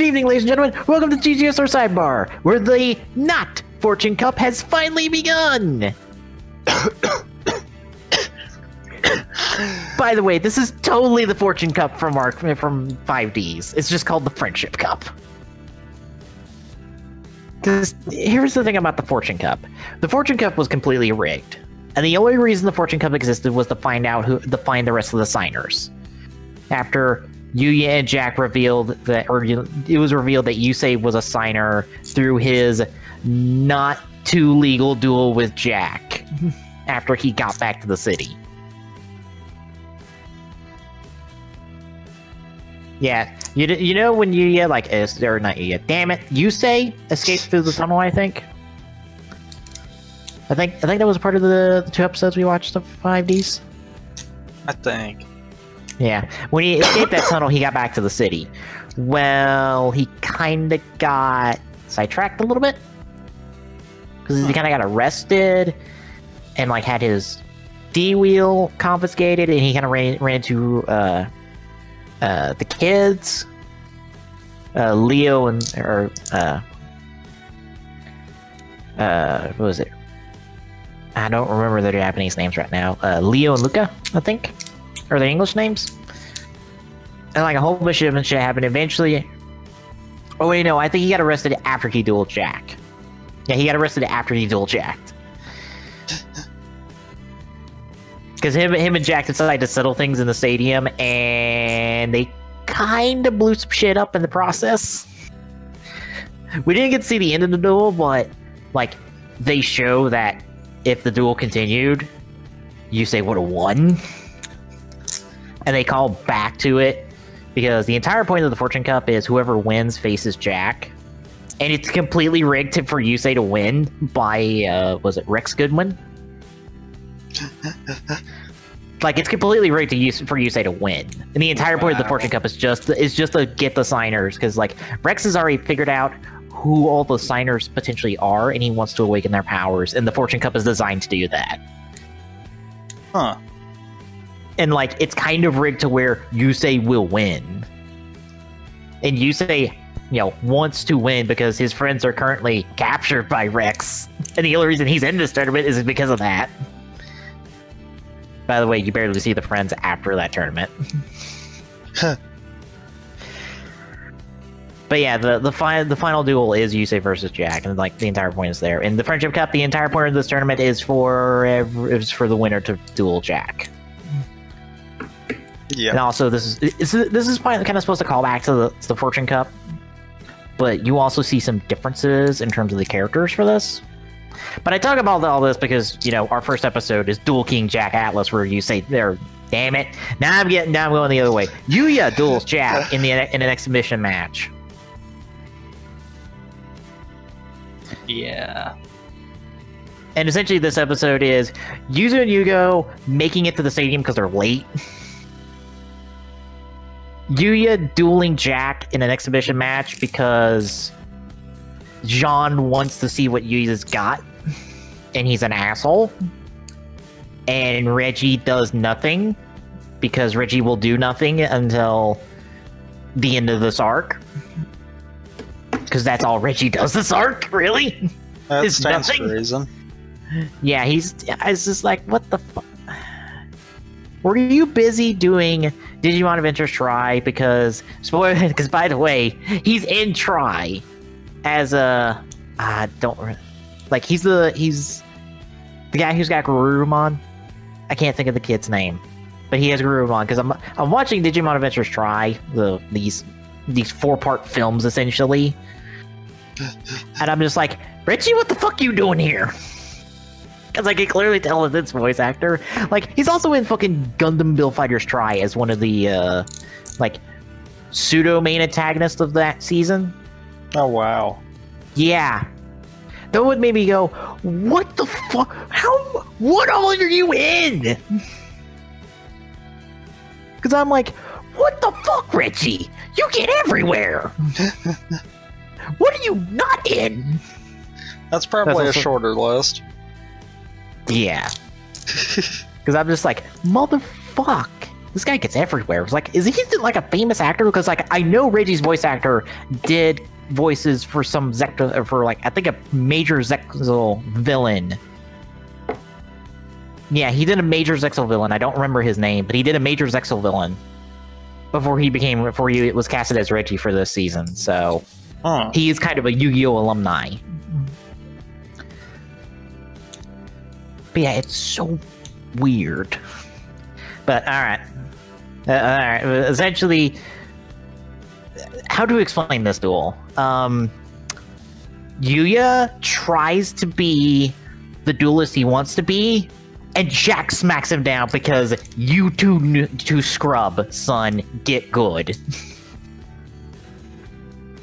Good evening, ladies and gentlemen. Welcome to GGSR Sidebar, where the not Fortune Cup has finally begun. By the way, this is totally the Fortune Cup from 5Ds. It's just called the Friendship Cup. Because here's the thing about the Fortune Cup. The Fortune Cup was completely rigged. And the only reason the Fortune Cup existed was to find the rest of the signers. After Yuya and Jack revealed that, or it was revealed that Yusei was a signer through his not too legal duel with Jack after he got back to the city. Yeah, you know when Yuya, like, or not Yuya, damn it, Yusei escaped through the tunnel, I think? I think that was part of the 2 episodes we watched of 5Ds. I think. Yeah, when he escaped that tunnel, he got back to the city. Well, he kind of got sidetracked a little bit. Because he kind of got arrested and, like, had his D-wheel confiscated, and he kind of ran into the kids. Leo and, what was it? I don't remember their Japanese names right now. Leo and Luca, I think, are their English names. And like a whole bunch of shit happened. Eventually, oh wait, no, I think he got arrested after he dueled Jack. Yeah, he got arrested after he dueled Jack. Because him and Jack decided to settle things in the stadium, and they kind of blew some shit up in the process. We didn't get to see the end of the duel, but like they show that if the duel continued, Yusei would have won. And they call back to it because the entire point of the Fortune Cup is whoever wins faces Jack. And it's completely rigged for Yusei to win by, was it Rex Goodwin? Like, it's completely rigged for Yusei to win. And the entire point of the Fortune Cup is just to get the signers, because, like, Rex has already figured out who all the signers potentially are, and he wants to awaken their powers, and the Fortune Cup is designed to do that. Huh. And, like, it's kind of rigged to where Yusei will win. And Yusei, you know, wants to win because his friends are currently captured by Rex. And the only reason he's in this tournament is because of that. By the way, you barely see the friends after that tournament. But yeah, the final duel is Yusei versus Jack, and like the entire point is there. In the Friendship Cup, the entire point of this tournament is for the winner to duel Jack. Yeah. And also, this is kind of supposed to call back to the Fortune Cup, but you also see some differences in terms of the characters for this. But I talk about all this because, you know, our first episode is Duel King Jack Atlas, where you say, "There, damn it!" Now I'm going the other way. Yuya duels Jack in an exhibition match. Yeah. And essentially, this episode is Yuzu and Yugo making it to the stadium because they're late. Yuya dueling Jack in an exhibition match because Jean wants to see what Yuya's got, and he's an asshole. And Reggie does nothing because Reggie will do nothing until the end of this arc. Because that's all Reggie does this arc, really? That stands for a reason. Yeah, it's just like, what the fuck? Were you busy doing Digimon Adventures Try? Because, spoiler, because by the way, he's in Try as a, he's the guy who's got Garurumon. I can't think of the kid's name, but he has Garurumon, because I'm watching Digimon Adventures Try, these 4-part films, essentially. And I'm just like, Richie, what the fuck are you doing here? Because I can clearly tell it's this voice actor. Like, he's also in fucking Gundam Bill Fighters Try as one of the, like, pseudo-main antagonists of that season. Oh, wow. Yeah. That would make me go, what the fuck? What all are you in? Because I'm like, what the fuck, Richie? You get everywhere. What are you not in? That's probably a shorter list. Yeah. Because I'm just like, motherfuck. this guy gets everywhere. It's like, is he like a famous actor? Because like I know Reggie's voice actor did voices for some Zexal, for like I think a major Zexal villain. Yeah, he did a major Zexal villain. I don't remember his name, but he did a major Zexal villain before he was casted as Reggie for this season. So he is kind of a Yu-Gi-Oh alumni. But yeah, it's so weird. But all right. Essentially, how to explain this duel? Yuya tries to be the duelist he wants to be, and Jack smacks him down because you two scrub, son, get good.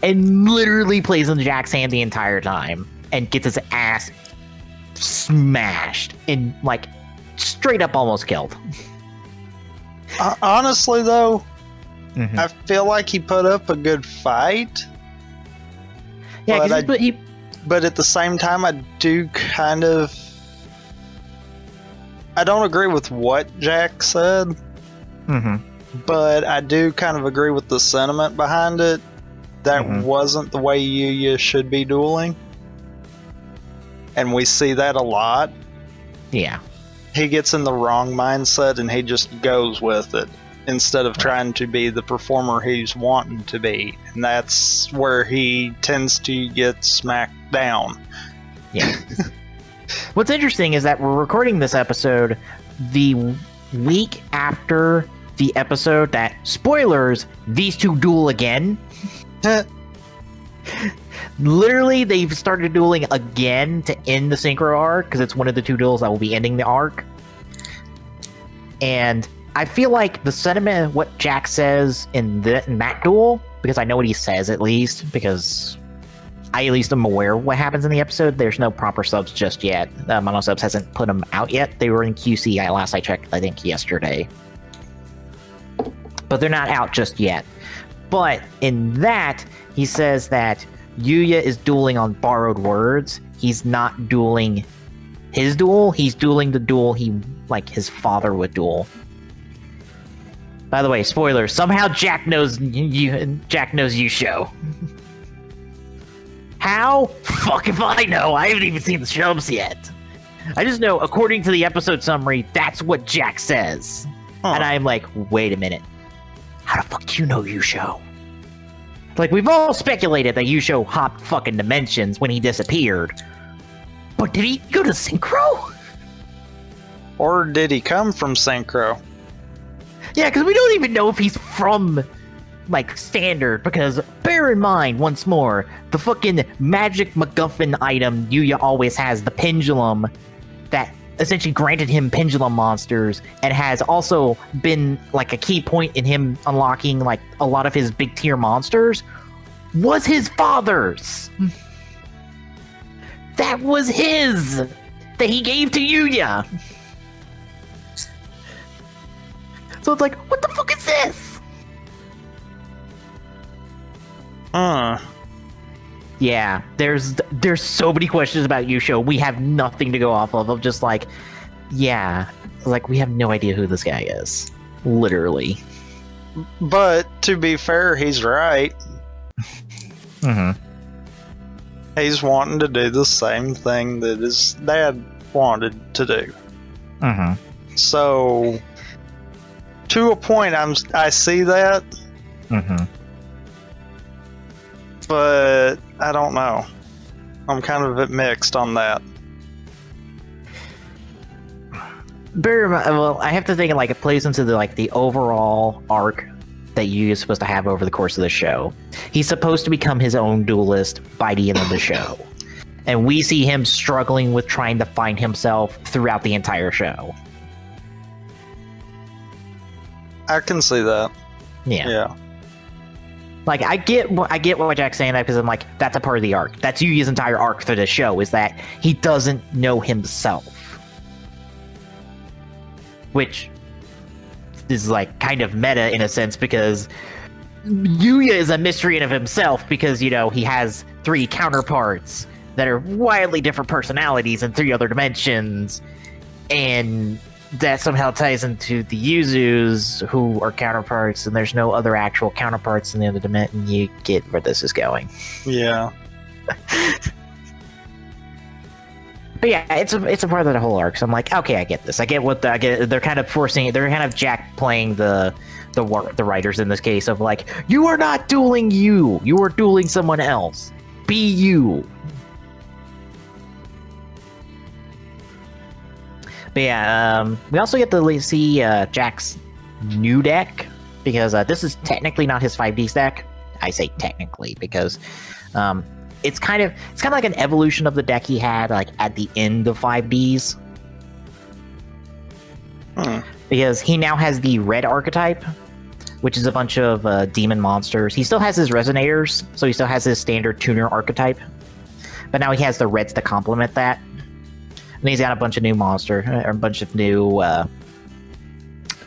And literally plays in Jack's hand the entire time, and gets his ass smashed, and like straight up almost killed. Honestly, though, I feel like he put up a good fight. Yeah, but at the same time, I do kind of... I don't agree with what Jack said, but I do kind of agree with the sentiment behind it. That wasn't the way Yuya should be dueling. And we see that a lot. Yeah. He gets in the wrong mindset and he just goes with it instead of trying to be the performer he's wanting to be. And that's where he tends to get smacked down. Yeah. What's interesting is that we're recording this episode the week after the episode that, spoilers, these two duel again. Literally, they've started dueling again to end the Synchro arc, because it's one of the two duels that will be ending the arc. And I feel like the sentiment, what Jack says in that duel, because I know what he says at least, because I at least am aware of what happens in the episode. There's no proper subs just yet. Mono Subs hasn't put them out yet. They were in QC last I checked, I think yesterday. But they're not out just yet. But in that, he says that Yuya is dueling on borrowed words. He's not dueling his duel. He's dueling the duel his father would duel. By the way, spoilers. Somehow Jack knows Yusho. How? Fuck if I know. I haven't even seen the subs yet. I just know, according to the episode summary, that's what Jack says. And I'm like, wait a minute. How the fuck do you know Yusho? Like, we've all speculated that Yusho hopped fucking dimensions when he disappeared. But did he go to Synchro? Or did he come from Synchro? Yeah, because we don't even know if he's from, like, Standard. Because, bear in mind, once more, the fucking magic MacGuffin item Yuya always has, the pendulum, that essentially granted him pendulum monsters, and has also been like a key point in him unlocking like a lot of his big tier monsters, was his father's. That was his, that he gave to Yuya. So it's like, what the fuck is this? Yeah, there's so many questions about Yusho. We have nothing to go off of just like, yeah, like we have no idea who this guy is. Literally. But to be fair, he's right. He's wanting to do the same thing that his dad wanted to do. So, to a point, I see that. But I don't know. I'm kind of a bit mixed on that. Well, I have to think like it plays into the overall arc that you are supposed to have over the course of the show. He's supposed to become his own duelist by the end of the show, and we see him struggling with trying to find himself throughout the entire show. I can see that. Yeah. Like, I get what Jack's saying, because I'm like, that's a part of the arc. That's Yuya's entire arc for the show, is that he doesn't know himself. Which is, like, kind of meta in a sense, because Yuya is a mystery in of himself, because, you know, he has 3 counterparts that are wildly different personalities in 3 other dimensions, and that somehow ties into the Yuzus, who are counterparts, and there's no other actual counterparts in the other dimension. You get where this is going. Yeah. But yeah, it's a part of the whole arc. So I'm like, okay, I get this. I get what they're kind of forcing it. They're kind of Jack playing the writers in this case of like, you are not dueling you. You are dueling someone else. Be you. But yeah, we also get to see Jack's new deck, because this is technically not his 5Ds deck. I say technically because it's kind of like an evolution of the deck he had like at the end of 5Ds. Because he now has the red archetype, which is a bunch of demon monsters. He still has his resonators, so he still has his standard tuner archetype, but now he has the reds to complement that. And he's got a bunch of new or a bunch of new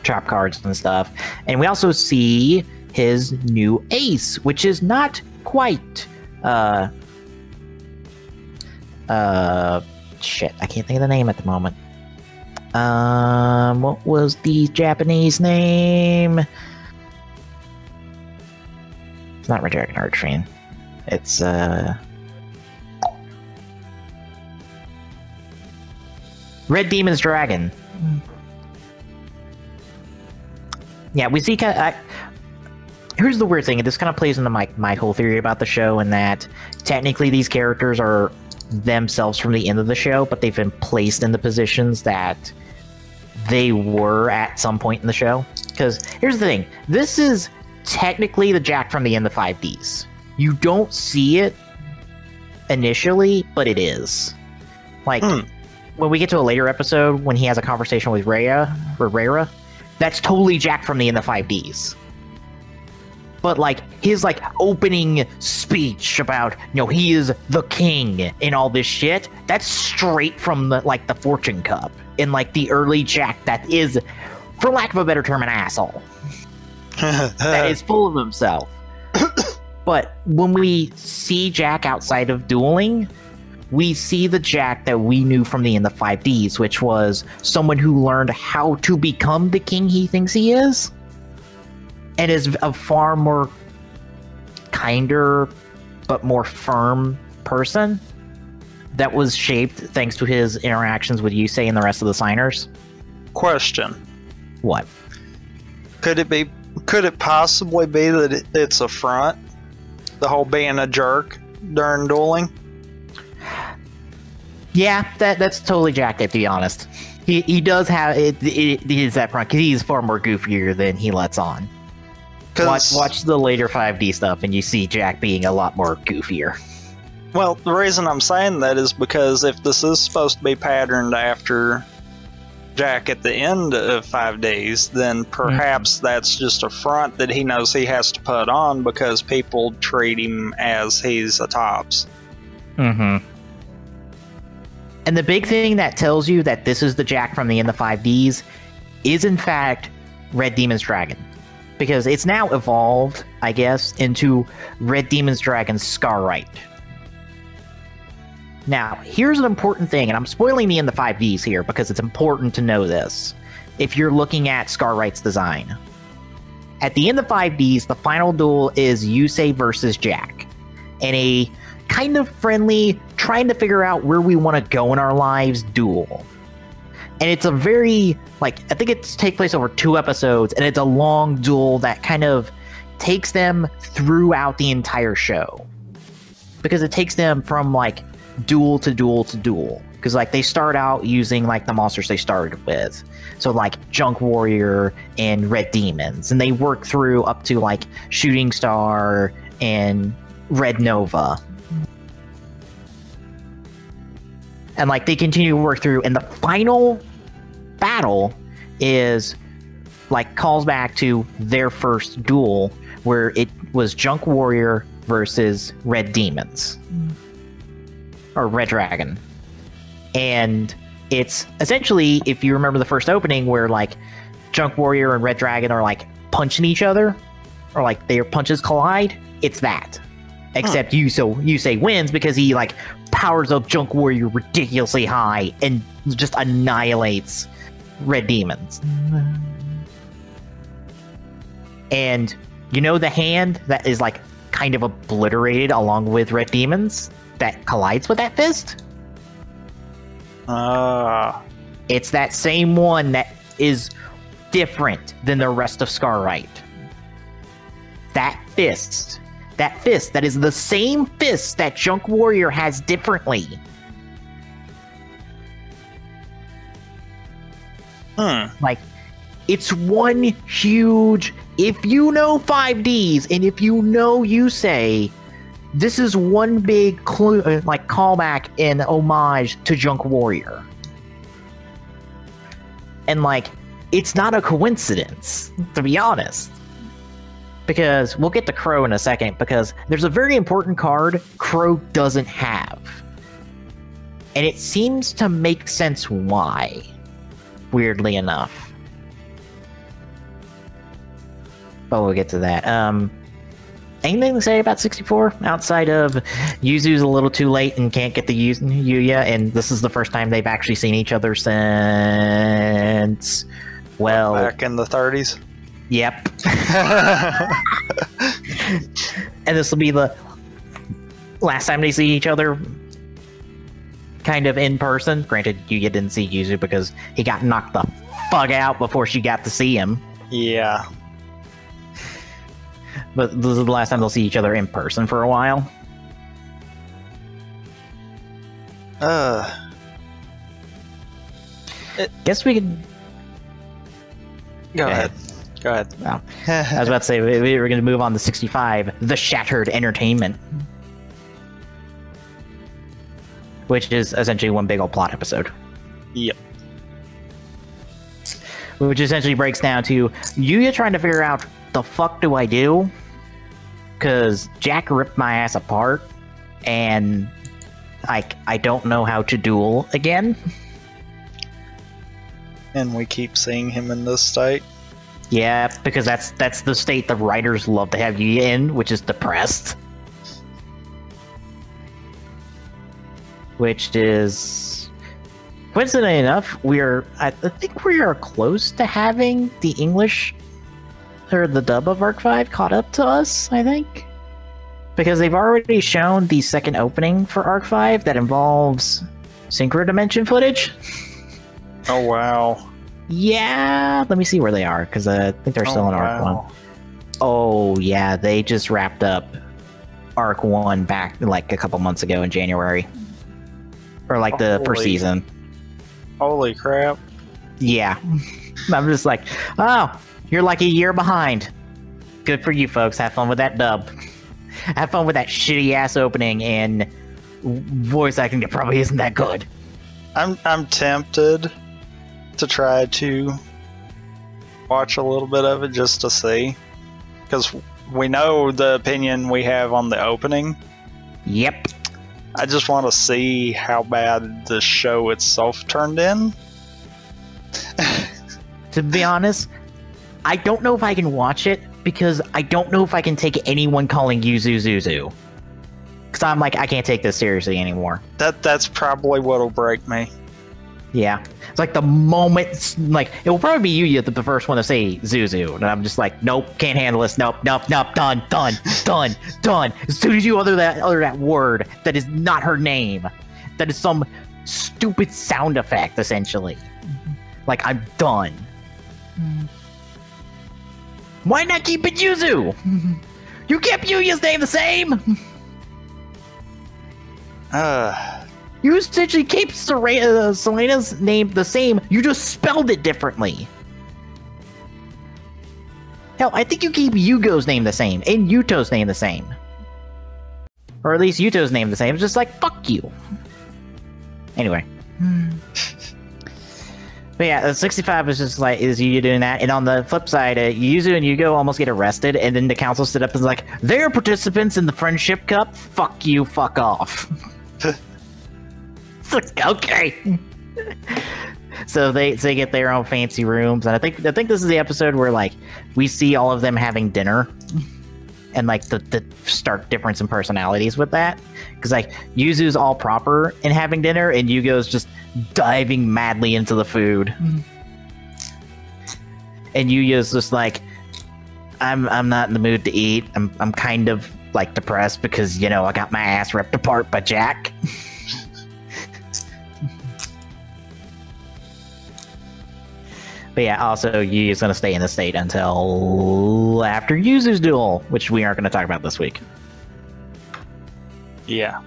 trap cards and stuff. And we also see his new ace, which is not quite shit, I can't think of the name at the moment. What was the Japanese name? It's not Red Dragon Archfiend. It's Red Demon's Dragon. Yeah, we see here's the weird thing, and this kind of plays into my whole theory about the show, and that technically these characters are themselves from the end of the show, but they've been placed in the positions that they were at some point in the show. Because here's the thing, this is technically the Jack from the end of 5Ds. You don't see it initially, but it is. Like, when we get to a later episode, when he has a conversation with Rhaera, that's totally Jack from the end of 5Ds. But like his like opening speech about, you know, he is the king and all this shit, that's straight from the Fortune Cup in like the early Jack that is, for lack of a better term, an asshole. That is full of himself. But when we see Jack outside of dueling, we see the Jack that we knew from the end of 5Ds, which was someone who learned how to become the king he thinks he is, and is a far more kinder but more firm person that was shaped thanks to his interactions with Yusei and the rest of the signers. Question. What? Could it possibly be that it's a front? The whole being a jerk during dueling? Yeah, that's totally Jack, to be honest. He does have it is that front, because he's far more goofier than he lets on. Watch the later 5D stuff and you see Jack being a lot more goofier. Well, the reason I'm saying that is because if this is supposed to be patterned after Jack at the end of 5Ds, then perhaps that's just a front that he knows he has to put on because people treat him as he's a tops. Mm-hmm. And the big thing that tells you that this is the Jack from the end of 5Ds is, in fact, Red Demon's Dragon. Because it's now evolved, I guess, into Red Demon's Dragon Scarrite. Now, here's an important thing, and I'm spoiling the end of 5Ds here because it's important to know this. If you're looking at Scarrite's design. At the end of 5Ds, the final duel is Yusei versus Jack. In a kind of friendly, trying to figure out where we want to go in our lives duel. And it's a very, I think it's take place over 2 episodes, and it's a long duel that kind of takes them throughout the entire show. Because it takes them from, duel to duel to duel. Because, they start out using, the monsters they started with. So, Junk Warrior and Red Demons. And they work through up to, Shooting Star and Red Nova. And, they continue to work through, and the final battle is calls back to their first duel where it was Junk Warrior versus Red Demons or Red Dragon. And it's essentially, if you remember the first opening where Junk Warrior and Red Dragon are punching each other or their punches collide, it's that. Except Yusei wins because he powers up Junk Warrior ridiculously high and just annihilates red demons. And you know the hand that is like kind of obliterated along with red demons that collides with that fist? It's that same one that is different than the rest of Scarrite. That fist that is the same fist that Junk Warrior has differently. Like, it's one huge, if you know 5Ds, and if you know Yusei, this is one big clue, like callback and homage to Junk Warrior. And like, it's not a coincidence, to be honest. Because we'll get to Crow in a second, because there's a very important card Crow doesn't have. And it seems to make sense why, weirdly enough. But we'll get to that. Anything to say about 64? Outside of Yuzu's a little too late and can't get the Yuya, and this is the first time they've actually seen each other since... well... back in the 30s? Yep. And this will be the last time they see each other kind of in person. Granted, Yuya didn't see Yuzu because he got knocked the fuck out before she got to see him. Yeah. But this is the last time they'll see each other in person for a while. Guess we could... Go ahead. Well, I was about to say, we were going to move on to 65, The Shattered Entertainment. Which is essentially one big old plot episode. Yep. Which essentially breaks down to Yuya trying to figure out, the fuck do I do? Because Jack ripped my ass apart, and I don't know how to duel again. And we keep seeing him in this state. Yeah, because that's the state the writers love to have you in, which is depressed. Which is... coincidentally enough, I think we are close to having the English, or the dub of Arc 5 caught up to us, I think. Because they've already shown the second opening for Arc 5 that involves Synchro Dimension footage. Oh, wow. Yeah, let me see where they are, because I think they're still in Arc 1. Oh, yeah, they just wrapped up Arc 1 back like a couple months ago in January. Or like the first season. Holy crap. Yeah. I'm just like, oh, you're like a year behind. Good for you folks, have fun with that dub. Have fun with that shitty-ass opening and voice acting that probably isn't that good. I'm tempted to try to watch a little bit of it just to see, because we know the opinion we have on the opening. Yep. I just want to see how bad the show itself turned in. To be honest, I don't know if I can watch it because I don't know if I can take anyone calling Yuzu Zuzu. Because I'm like, I can't take this seriously anymore. That's probably what'll break me. Yeah. It's like the moment, like, it will probably be you the first one to say Zuzu. And I'm just like, nope, can't handle this. Nope, done. As soon as you utter that word that is not her name, that is some stupid sound effect, essentially. Like, I'm done. Why not keep it Yuzu? You kept Yuya's name the same? You essentially kept Selena's name the same, you just spelled it differently. Hell, I think you keep Yugo's name the same, and Yuto's name the same. Or at least Yuto's name the same, it's just like, fuck you. Anyway. But yeah, 65 is just like, is Yuya doing that? And on the flip side, Yuzu and Yugo almost get arrested, and then the council stood up and was like, they're participants in the Friendship Cup, fuck you, fuck off. It's like, okay. So they get their own fancy rooms, and I think this is the episode where like we see all of them having dinner, and like the stark difference in personalities with that, because like Yuzu's all proper in having dinner, and Yugo's just diving madly into the food. And Yuya's just like, I'm not in the mood to eat. I'm kind of like depressed because, you know, I got my ass ripped apart by Jack. But yeah, also Yuya's gonna stay in the state until after Yuzu's duel, which we aren't gonna talk about this week. Yeah.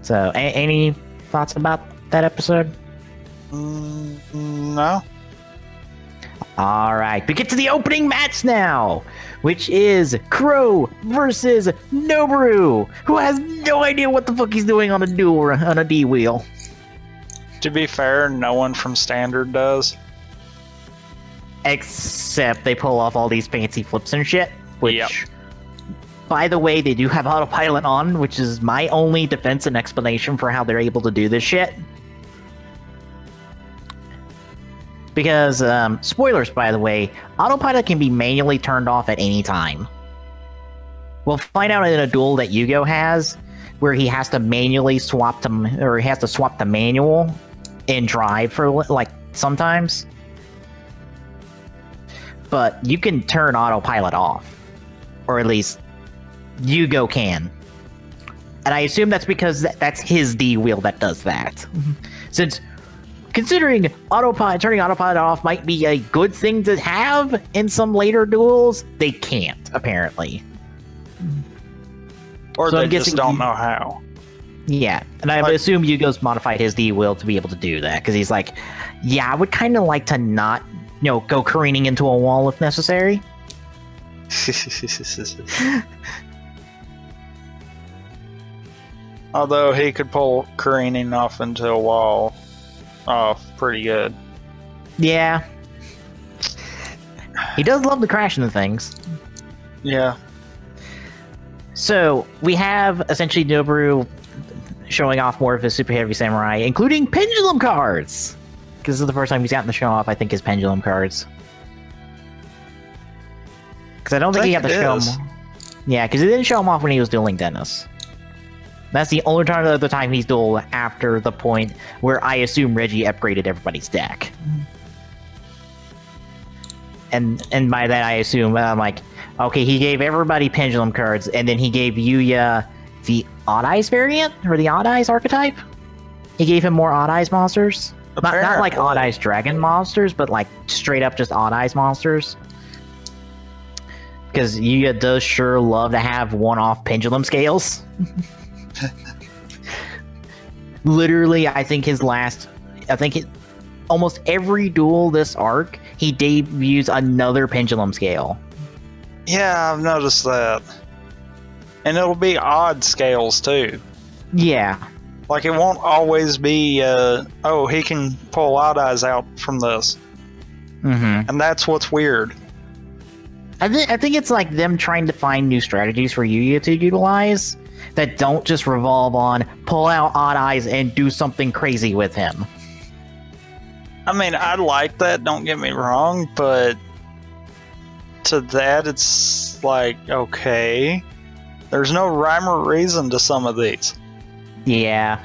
So, any thoughts about that episode? No. Alright, we get to the opening match now, which is Crow versus Noboru, who has no idea what the fuck he's doing on a D wheel. To be fair, no one from Standard does. Except they pull off all these fancy flips and shit, which, by the way, they do have autopilot on, which is my only defense and explanation for how they're able to do this shit. Because, spoilers, by the way, autopilot can be manually turned off at any time. We'll find out in a duel that Yugo has, where he has to manually swap to, or he has to swap the manual in drive for, like, sometimes. But you can turn autopilot off. Or at least, Yugo can. And I assume that's because that's his D wheel that does that. Since, considering turning autopilot off might be a good thing to have in some later duels, they can't, apparently. Or so they just don't know how. Yeah, and I would assume Yugo's modified his D wheel to be able to do that, because he's like, yeah, I would kind of like to not, you know, go careening into a wall if necessary. Although he could pull careening off into a wall off pretty good. Yeah. He does love to crash into things. Yeah. So, we have essentially Noboru showing off more of his Super Heavy Samurai, including pendulum cards! Because this is the first time he's gotten to show off, I think, his pendulum cards. Because I don't think he got to show them. Yeah, because he didn't show them off when he was dueling Dennis. That's the only time of the time he's dueled after the point where I assume Reggie upgraded everybody's deck. And by that I assume, I'm like, okay, he gave everybody pendulum cards, and then he gave Yuya the Odd Eyes variant, or the Odd Eyes archetype. He gave him more Odd Eyes monsters. Not like Odd Eyes dragon monsters, but like straight up just Odd Eyes monsters. Because Yuya does sure love to have one-off pendulum scales. Literally, I think almost every duel this arc, he debuts another pendulum scale. Yeah, I've noticed that. And it'll be odd scales, too. Yeah. Like, it won't always be, oh, he can pull Odd Eyes out from this. Mm-hmm. And that's what's weird. I think it's like them trying to find new strategies for Yuya to utilize that don't just revolve on pull out Odd Eyes and do something crazy with him. I mean, I like that, don't get me wrong, but to that, it's like, okay, there's no rhyme or reason to some of these. Yeah.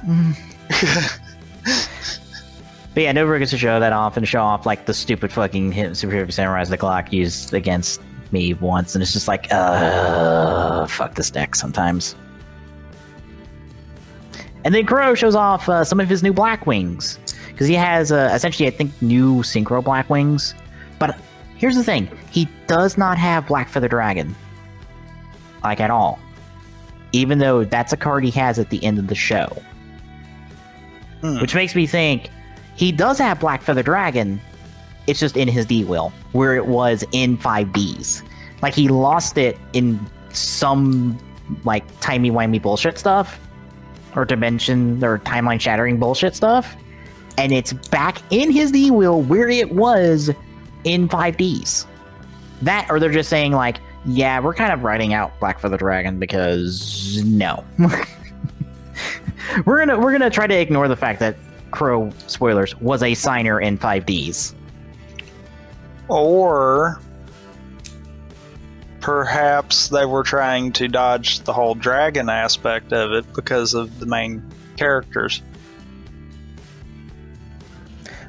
But yeah, Noboru gets to show that off and show off like the stupid fucking Super Heavy Samurais the Glock used against me once, and it's just like, fuck this deck sometimes. And then Crow shows off some of his new Black Wings, because he has essentially, I think, new Synchro Black Wings. But here's the thing, he does not have Black Feather Dragon, like at all. Even though that's a card he has at the end of the show. Which makes me think, he does have Black Feather Dragon, it's just in his D-Wheel, where it was in 5Ds. Like, he lost it in some, like, timey-wimey bullshit stuff, or dimension, or timeline-shattering bullshit stuff, and it's back in his D-Wheel where it was in 5Ds. That, or they're just saying, like, yeah, we're kind of writing out Black Feather Dragon because, no. We're gonna try to ignore the fact that Crow, spoilers, was a signer in 5Ds. Or perhaps they were trying to dodge the whole dragon aspect of it because of the main characters.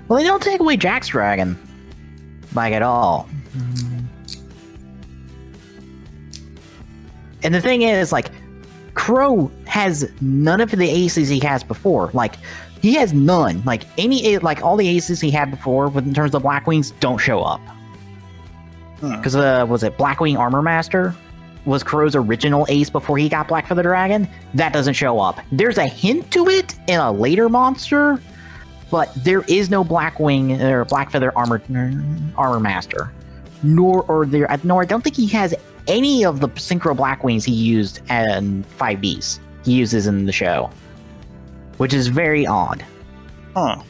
Well, they don't take away Jack's dragon. Like, at all. And the thing is, like, Crow has none of the aces he has before. Like, he has none. Like, all the aces he had before, in terms of Black Wings, don't show up. Because, was it Blackwing Armor Master? Was Crow's original ace before he got Black Feather Dragon? That doesn't show up. There's a hint to it in a later monster, but there is no Blackwing or Black Feather Armor Master. Nor I don't think he has any of the Synchro Blackwings he used in 5Ds. He uses in the show, which is very odd. Huh.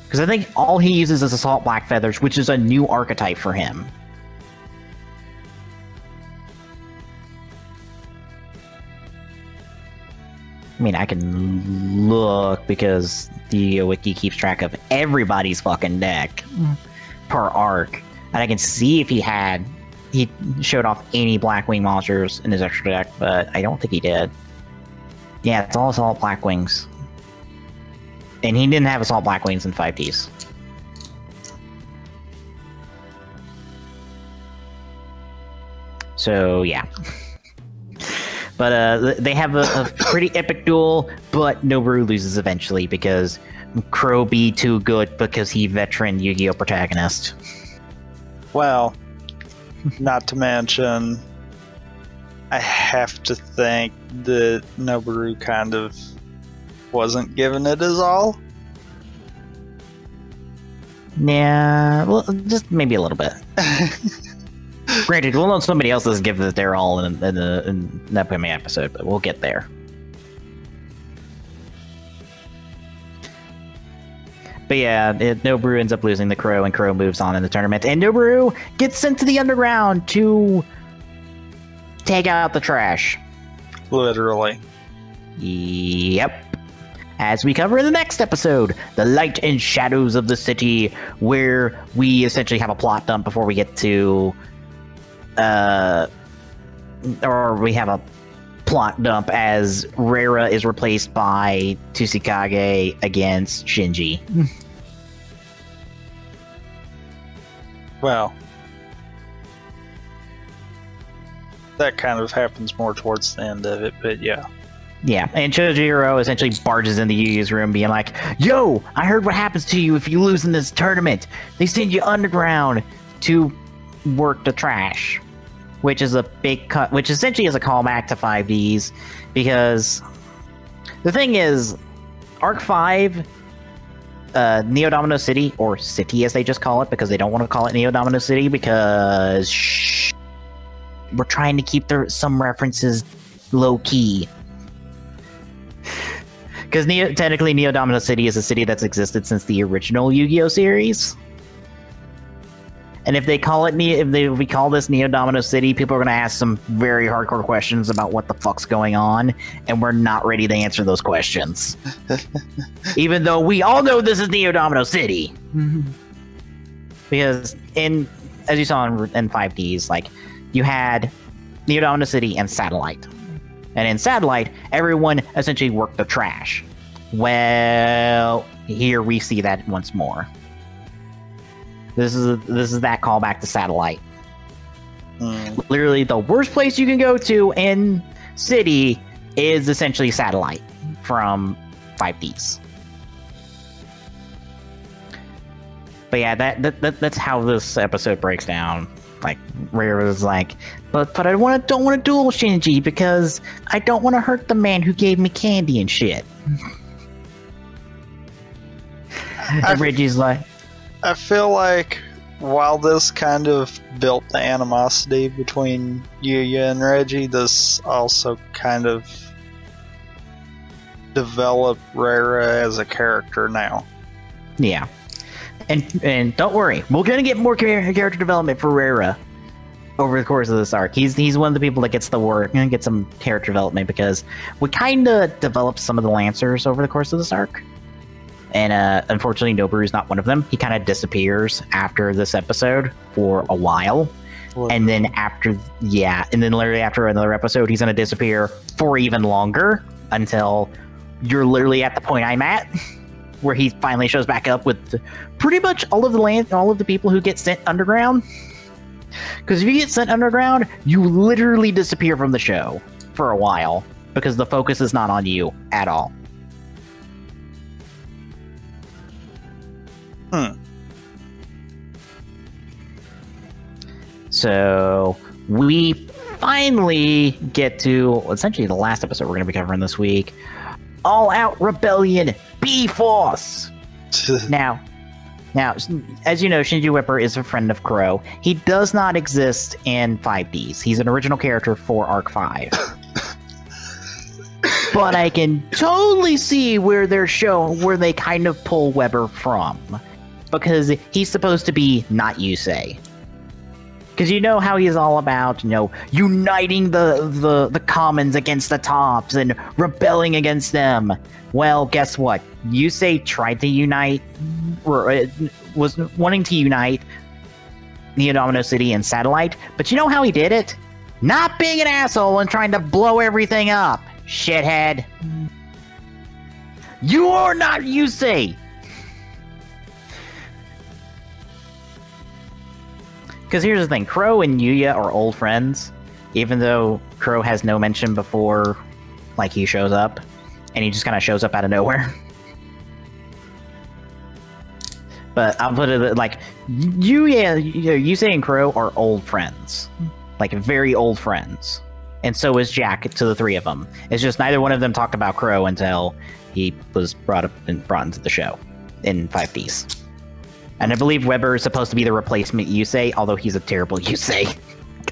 Because I think all he uses is Assault Black Feathers, which is a new archetype for him. I mean, I can look because the wiki keeps track of everybody's fucking deck per arc. And I can see if he showed off any Blackwing monsters in his extra deck, but I don't think he did. Yeah, it's all Assault Blackwings. And he didn't have Assault Blackwings in 5Ds. So, yeah. But they have a pretty epic duel, but Noboru loses eventually because Crow be too good because he veteran Yu-Gi-Oh! Protagonist. Well, not to mention, I have to think that Noboru kind of wasn't giving it his all. Yeah, well, just maybe a little bit. Granted, we'll know somebody else doesn't give it their all in the upcoming episode, but we'll get there. But yeah, Noboru ends up losing the Crow, and Crow moves on in the tournament. And Noboru gets sent to the underground to take out the trash. Literally. Yep. As we cover in the next episode, the light and shadows of the city, where we essentially have a plot dump before we get to... or we have a plot dump as Reira is replaced by Tsuchikage against Shinji. Well, that kind of happens more towards the end of it, but yeah. Yeah, and Chojiro essentially barges into Yugi's room being like, "Yo, I heard what happens to you if you lose in this tournament. They send you underground to work the trash." Which is a big cut, which essentially is a callback to 5Ds, because the thing is, Arc 5, Neodomino City, or City as they just call it, because they don't want to call it Neodomino City, because we're trying to keep some references low-key. Because technically Neodomino City is a city that's existed since the original Yu-Gi-Oh! Series. And if we call this Neodomino City, people are going to ask some very hardcore questions about what the fuck's going on, and we're not ready to answer those questions. Even though we all know this is Neodomino City. Because as you saw in 5Ds, like, you had Neodomino City and Satellite. And in Satellite, everyone essentially worked the trash. Well, here we see that once more. This is that callback to Satellite. Literally, the worst place you can go to in City is essentially Satellite from 5Ds. But yeah, that's how this episode breaks down. Like, Reira was like, but I don't want to duel Shinji because I don't want to hurt the man who gave me candy and shit. And Reggie's like, I feel like while this kind of built the animosity between Yuya and Reggie, this also kind of developed Reira as a character now. Yeah. And don't worry, we're gonna get more character development for Reira over the course of this arc. He's one of the people that gets the work and get some character development, because we kind of developed some of the Lancers over the course of this arc. And unfortunately, Noboru's not one of them. He kind of disappears after this episode for a while. And then literally after another episode, he's going to disappear for even longer until you're literally at the point I'm at. where he finally shows back up with pretty much all of the people who get sent underground. Because if you get sent underground, you literally disappear from the show for a while because the focus is not on you at all. So we finally get to essentially the last episode we're going to be covering this week. All Out Rebellion B-Force. Now, as you know, Shinji Whipper is a friend of Crow. He does not exist in 5Ds. He's an original character for Arc 5. But I can totally see where they kind of pull Weber from. Because he's supposed to be not Yusei. Because you know how he's all about, uniting the commons against the tops and rebelling against them. Well, guess what? Yusei tried to unite, was wanting to unite Neodomino City and Satellite, but you know how he did it? Not being an asshole and trying to blow everything up, shithead. You are not Yusei! Because here's the thing, Crow and Yuya are old friends, even though Crow has no mention before, he shows up, and he just kind of shows up out of nowhere. But I'll put it Yusei and Crow are old friends. Very old friends. And so is Jack to the three of them. It's just neither one of them talked about Crow until he was brought into the show in 5Ds. And I believe Weber is supposed to be the replacement Yusei, although he's a terrible Yusei.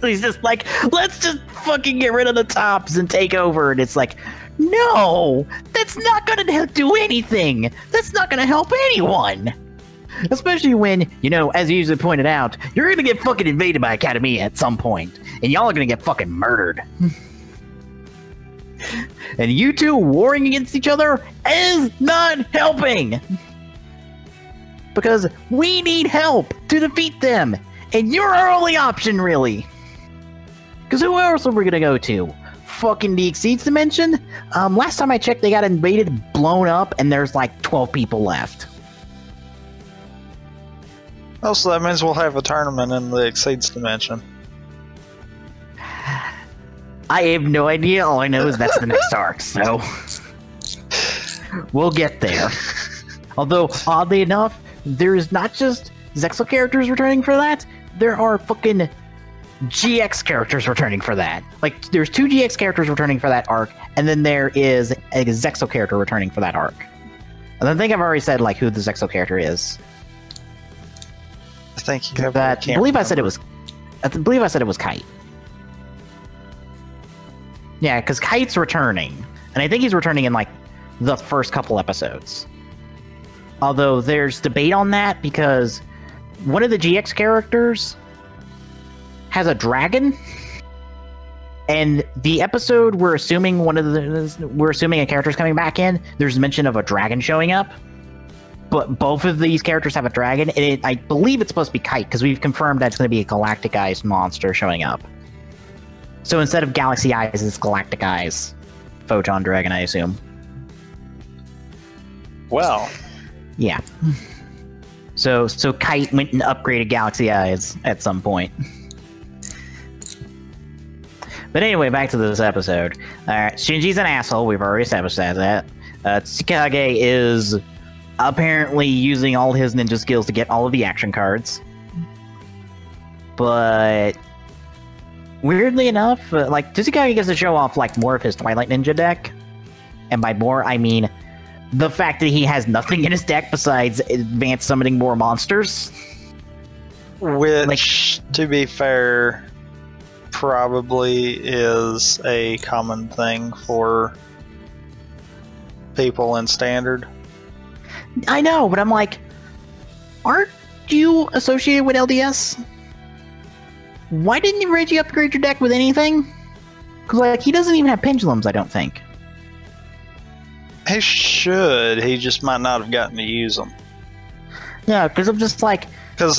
He's just let's just fucking get rid of the tops and take over. And it's no! That's not gonna do anything! That's not gonna help anyone! Especially when, as you usually pointed out, you're gonna get fucking invaded by Academia at some point. And y'all are gonna get fucking murdered. And you two warring against each other is not helping! Because we need help to defeat them, and you're our only option, really. Because who else are we gonna go to? Fucking the Exceeds Dimension? Last time I checked, they got invaded, blown up, and there's 12 people left. Oh, so that means we'll have a tournament in the Exceeds Dimension. I have no idea. All I know is that's the next arc, so we'll get there. Although, oddly enough, there's not just Zexal characters returning for that, there are fucking GX characters returning for that. There's 2 GX characters returning for that arc, and then there is a Zexal character returning for that arc. And I think I've already said, who the Zexal character is. I think you have that. I believe I said it was Kite. Yeah, because Kite's returning. And I think he's returning in, the first couple episodes. Although there's debate on that because one of the GX characters has a dragon, and the episode we're assuming a character's coming back in. There's mention of a dragon showing up, but both of these characters have a dragon, and I believe it's supposed to be Kite because we've confirmed that it's going to be a Galactic Eyes monster showing up. So instead of Galaxy Eyes, it's Galactic Eyes, Photon Dragon, I assume. Well. Yeah. So Kite went and upgraded Galaxy Eyes at some point. But anyway, back to this episode. Alright, Shinji's an asshole. We've already established that. Tsukage is apparently using all his ninja skills to get all of the action cards. But weirdly enough, Tsukage gets to show off more of his Twilight Ninja deck. And by more, I mean the fact that he has nothing in his deck besides advanced summoning more monsters. Which, to be fair, probably is a common thing for people in Standard. I know, but I'm aren't you associated with LDS? Why didn't Reggie upgrade your deck with anything? Because, he doesn't even have pendulums, I don't think. He should. He just might not have gotten to use them. Yeah, because I'm just Because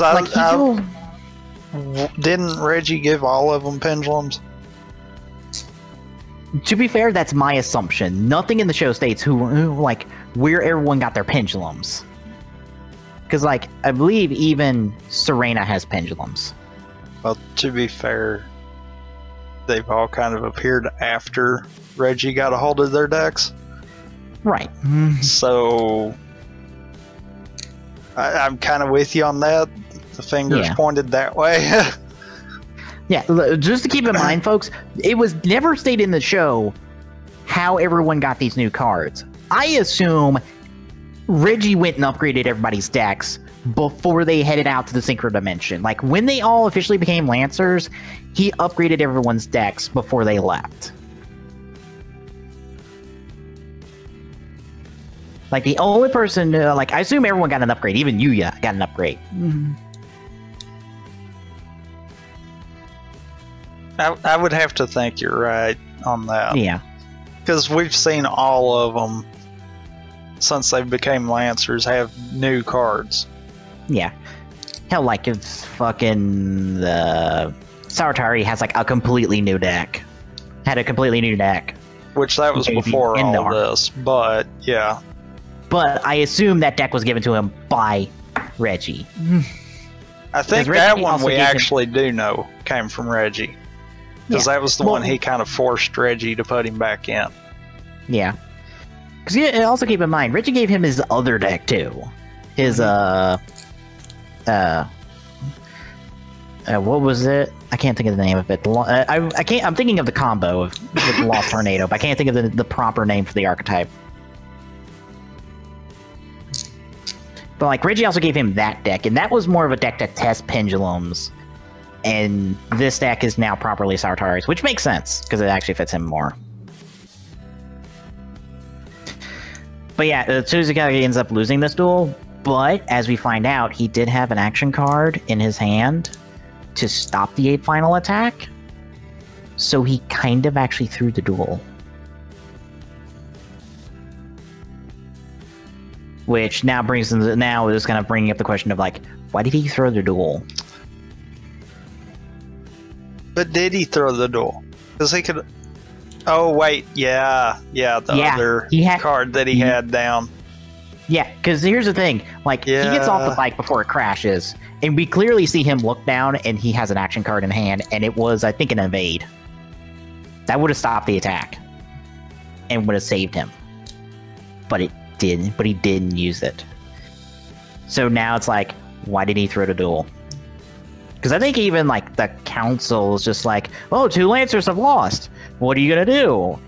didn't Reggie give all of them pendulums? to be fair, that's my assumption. Nothing in the show states who like where everyone got their pendulums. Because, like, I believe even Serena has pendulums. Well, to be fair, they've all kind of appeared after Reggie got a hold of their decks. Right. So, I'm kind of with you on that. The fingers pointed that way. Yeah, just to keep in mind, folks, it was never stated in the show how everyone got these new cards. I assume Reggie went and upgraded everybody's decks before they headed out to the Synchro Dimension. Like, when they all officially became Lancers, he upgraded everyone's decks before they left. Like, the only person, like, I assume everyone got an upgrade. Even Yuya got an upgrade. I would have to think you're right on that. Yeah. Because we've seen all of them, since they became Lancers, have new cards. Yeah. Hell, like, it's fucking... Saratari has, like, a completely new deck. Had a completely new deck. Which, that was before all this, but, yeah. But I assume that deck was given to him by Reggie. I think that one we actually do know came from Reggie. Because that was the one he kind of forced Reggie to put him back in. Yeah. Because also keep in mind, Reggie gave him his other deck too. His what was it? I can't think of the name of it. I can't. I'm thinking of the combo with Lost Tornado, but I can't think of the proper name for the archetype. But like Reggie also gave him that deck, and that was more of a deck to test pendulums. And this deck is now properly Saratari's, which makes sense because it actually fits him more. But yeah, Tsuzikage ends up losing this duel, but as we find out, he did have an action card in his hand to stop the final attack, so he kind of actually threw the duel. Which now is kind of bringing up the question of, like, why did he throw the duel? But did he throw the duel? Because he could... Oh, wait, the other card that he had down. Yeah, because here's the thing. Like, he gets off the bike before it crashes, and we clearly see him look down, and he has an action card in hand, and it was, I think, an evade. That would have stopped the attack, and would have saved him. But it didn't, but he didn't use it. So now it's like, why did he throw the duel? Because I think even, like, the council is just like, oh, 2 Lancers have lost. What are you gonna do?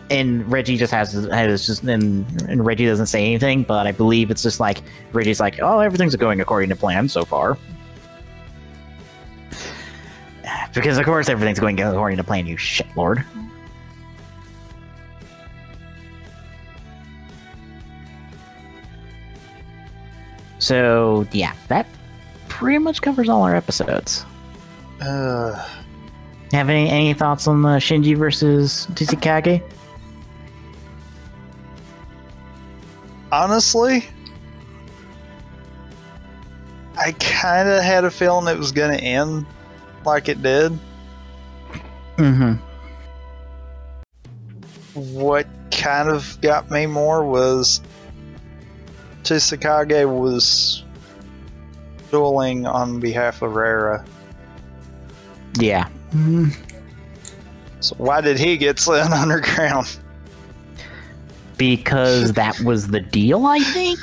And Reggie just and Reggie doesn't say anything, but I believe it's just like, Reggie's like, oh, everything's going according to plan so far. Because, of course, everything's going according to plan, you shitlord. So, yeah, that pretty much covers all our episodes. Have any thoughts on Shinji versus Tsukage? Honestly, I kind of had a feeling it was going to end like it did. What kind of got me more was Tsukage was dueling on behalf of Rara. Yeah. So why did he get sent underground? Because that was the deal, I think?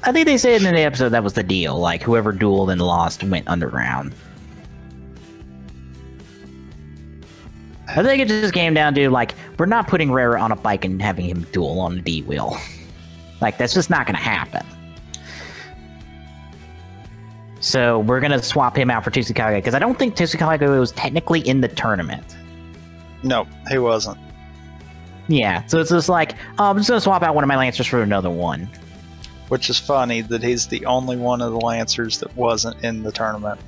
I think they said in the episode that was the deal. Like, whoever dueled and lost went underground. I think it just came down to, like, we're not putting Rara on a bike and having him duel on a D-wheel. Like, that's just not going to happen. So we're going to swap him out for Tsukage, because I don't think Tsukage was technically in the tournament. No, he wasn't. Yeah, so it's just like, oh, I'm just going to swap out one of my Lancers for another one. Which is funny that he's the only one of the Lancers that wasn't in the tournament.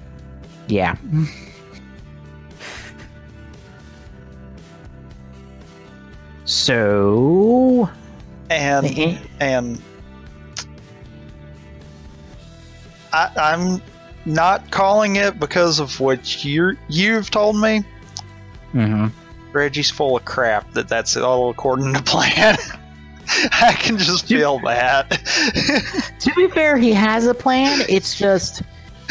Yeah. So... And I'm not calling it because of what you've told me. Reggie's full of crap that's all according to plan. I can just feel that. To be fair, he has a plan. It's just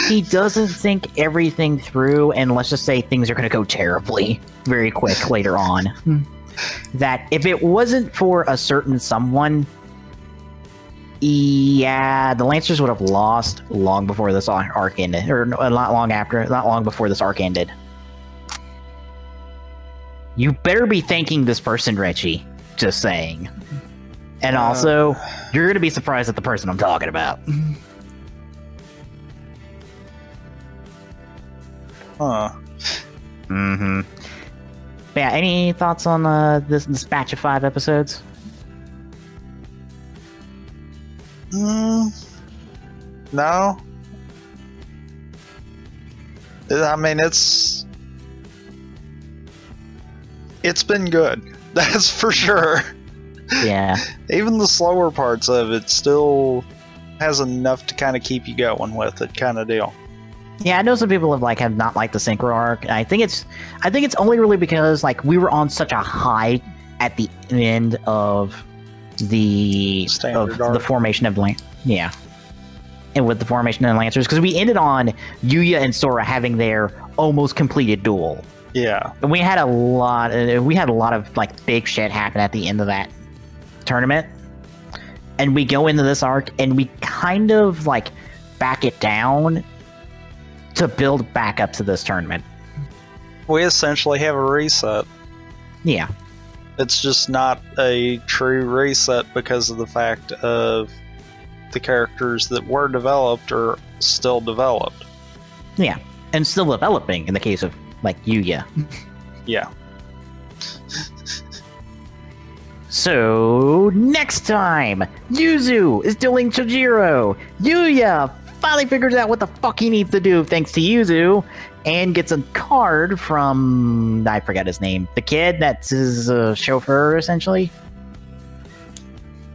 he doesn't think everything through, and let's just say things are going to go terribly very quick later on. That if it wasn't for a certain someone, yeah, the Lancers would have lost long before this arc ended, or not long before this arc ended. You better be thanking this person, Reggie. Just saying. And also, you're going to be surprised at the person I'm talking about. Huh. Mm-hmm. Yeah, any thoughts on this batch of 5 episodes? No. I mean, it's been good. That's for sure. Yeah. Even the slower parts of it still has enough to kind of keep you going with it, kind of deal. Yeah, I know some people have not liked the Synchro arc. I think it's only really because like we were on such a high at the end of the formation of and with the formation of the Lancers, because we ended on Yuya and Sora having their almost completed duel. Yeah, and we had a lot of like big shit happen at the end of that tournament, and we go into this arc and we kind of like back it down to build back up to this tournament. We essentially have a reset. Yeah. It's just not a true reset because of the fact of the characters that were developed are still developed. Yeah, and still developing in the case of, like, Yuya. Yeah. So, next time, Yuzu is dueling Chojiro. Yuya finally figures out what the fuck he needs to do thanks to Yuzu, and gets a card from, I forgot his name, the kid that's his chauffeur, essentially.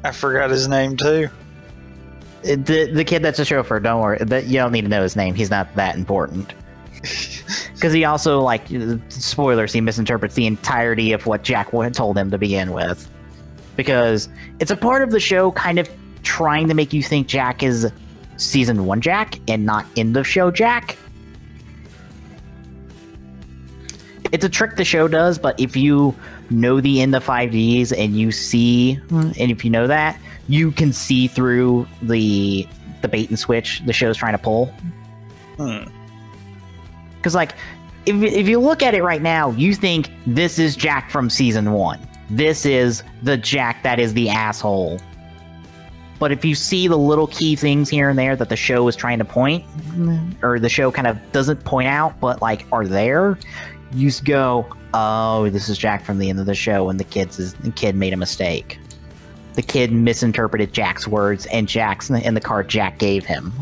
I forgot his name, too. The kid that's a chauffeur, don't worry, you don't need to know his name, he's not that important. Because he also, like, spoilers, he misinterprets the entirety of what Jack told him to begin with. Because it's a part of the show kind of trying to make you think Jack is Season 1 Jack, and not end of show Jack. It's a trick the show does, but if you know the end of 5Ds and you see, and if you know that, you can see through the bait and switch the show's trying to pull. Because, like, if you look at it right now, you think this is Jack from Season 1. This is the Jack that is the asshole. But if you see the little key things here and there that the show is trying to point, or the show kind of doesn't point out, but, like, are there, you just go, oh, this is Jack from the end of the show, and the kid made a mistake. The kid misinterpreted Jack's words and the card Jack gave him.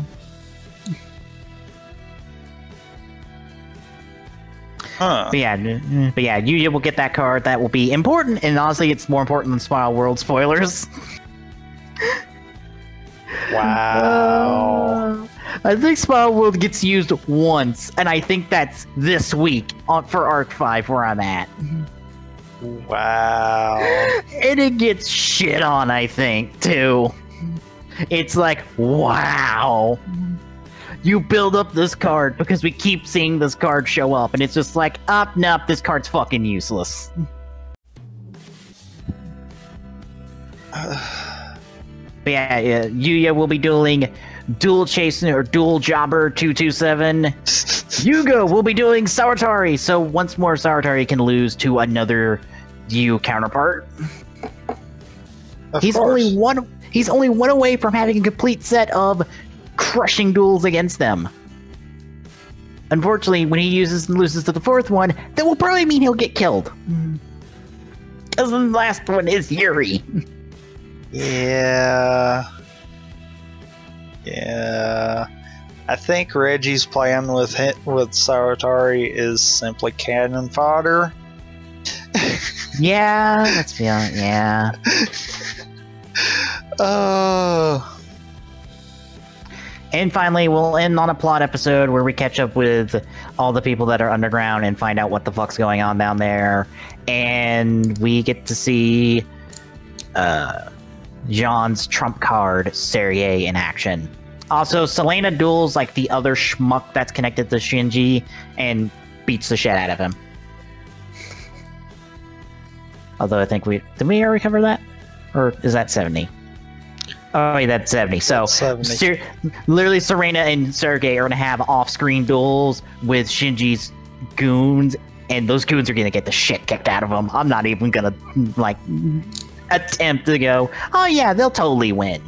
Huh. But yeah, Yuya will get that card. That will be important, and honestly, it's more important than Smile World spoilers. Wow. I think Smile World gets used once, and I think that's this week for Arc 5 where I'm at. Wow. And it gets shit on, I think, too. It's like, wow. You build up this card because we keep seeing this card show up, and it's just like, nope, this card's fucking useless. But yeah, Yuya will be dueling Dual Chaser or Dual Jobber 227. Yugo will be doing Sawatari, so once more Sawatari can lose to another Yu counterpart. He's only one away from having a complete set of crushing duels against them. Unfortunately, when he loses to the fourth one, that will probably mean he'll get killed. Because the last one is Yuri. Yeah. I think Reggie's plan with Sawatari is simply cannon fodder. Yeah, let's be honest. Yeah. And finally, we'll end on a plot episode where we catch up with all the people that are underground and find out what the fuck's going on down there. And we get to see Jean's trump card, Serie, in action. Also, Selena duels like the other schmuck that's connected to Shinji and beats the shit out of him. Although I think did we already cover that? Or is that 70? Oh, wait, that's 70. So, 70. Literally, Serena and Sergei are going to have off-screen duels with Shinji's goons, and those goons are going to get the shit kicked out of them. I'm not even going to, like, attempt to go, oh yeah, they'll totally win.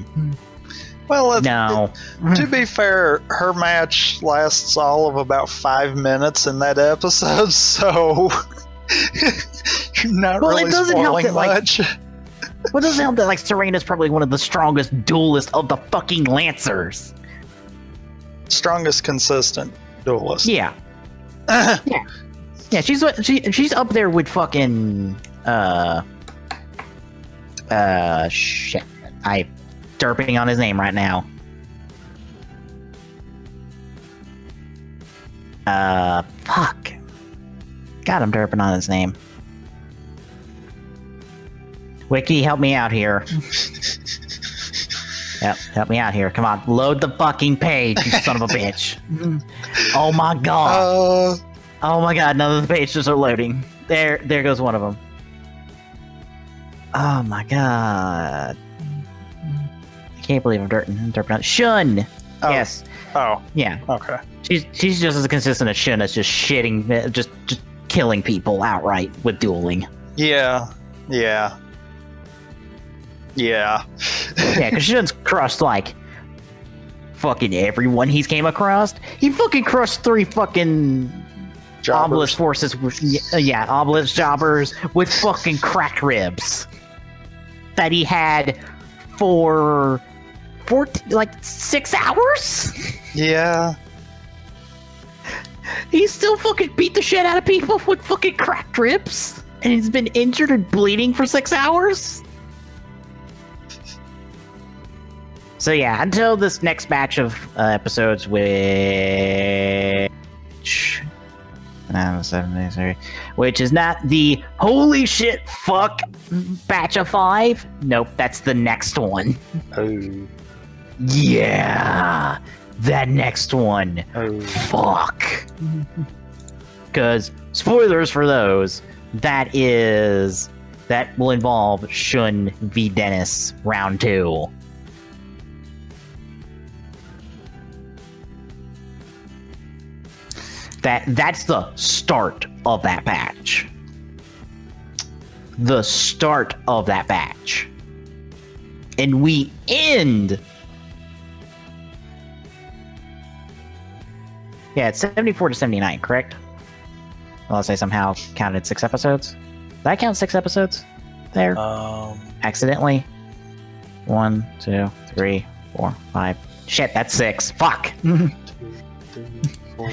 Well, no. To be fair, her match lasts all of about 5 minutes in that episode, so you're not really spoiling much. Well, it doesn't help that, like, Serena's probably one of the strongest duelists of the fucking Lancers. Strongest consistent duelist. Yeah. Yeah, she's up there with fucking, shit. I'm derping on his name right now. Fuck. God, I'm derping on his name. Wiki, help me out here. Yep, help me out here. Come on, load the fucking page, you son of a bitch. Oh my god. Oh my god, none of the pages are loading. There goes one of them. Oh my god. I can't believe I'm derping on Shun! Oh. Yes. Oh. Yeah. Okay. She's just as consistent as Shun as just shitting, just killing people outright with dueling. Yeah. Yeah. Yeah. Yeah, because Shun's crushed, like, fucking everyone he's came across. He fucking crushed 3 fucking obelisk forces. Yeah, obelisk jobbers with fucking cracked ribs that he had for 6 hours? Yeah. He still fucking beat the shit out of people with fucking cracked ribs? And he's been injured and bleeding for 6 hours? So yeah, until this next batch of episodes, which is not the holy shit fuck batch of 5. Nope, that's the next one. Oh. Yeah, that next one. Oh. Fuck. Because spoilers for those. That will involve Shun v Dennis round 2. That's the start of that batch. The start of that batch. And we end... Yeah, it's 74 to 79, correct? Unless I somehow counted 6 episodes. Did I count 6 episodes there? Accidentally? 1, 2, 3, 4, 5. Shit, that's 6. Fuck! 2, 3, 4,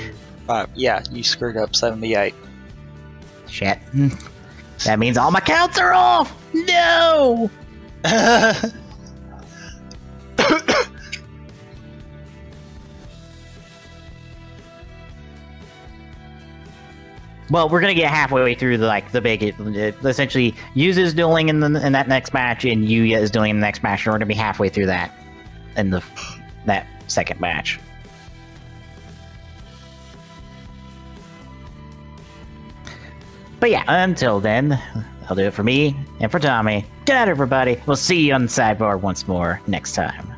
5. Yeah, you screwed up 78. Shit. That means all my counts are off! No! Well, we're gonna get halfway through the big. Essentially, Yuza's dueling in that next match, and Yuya is dueling in the next match. And we're gonna be halfway through that in that second match. But yeah, until then, I'll do it for me and for Tommy. Good night, everybody. We'll see you on the sidebar once more next time.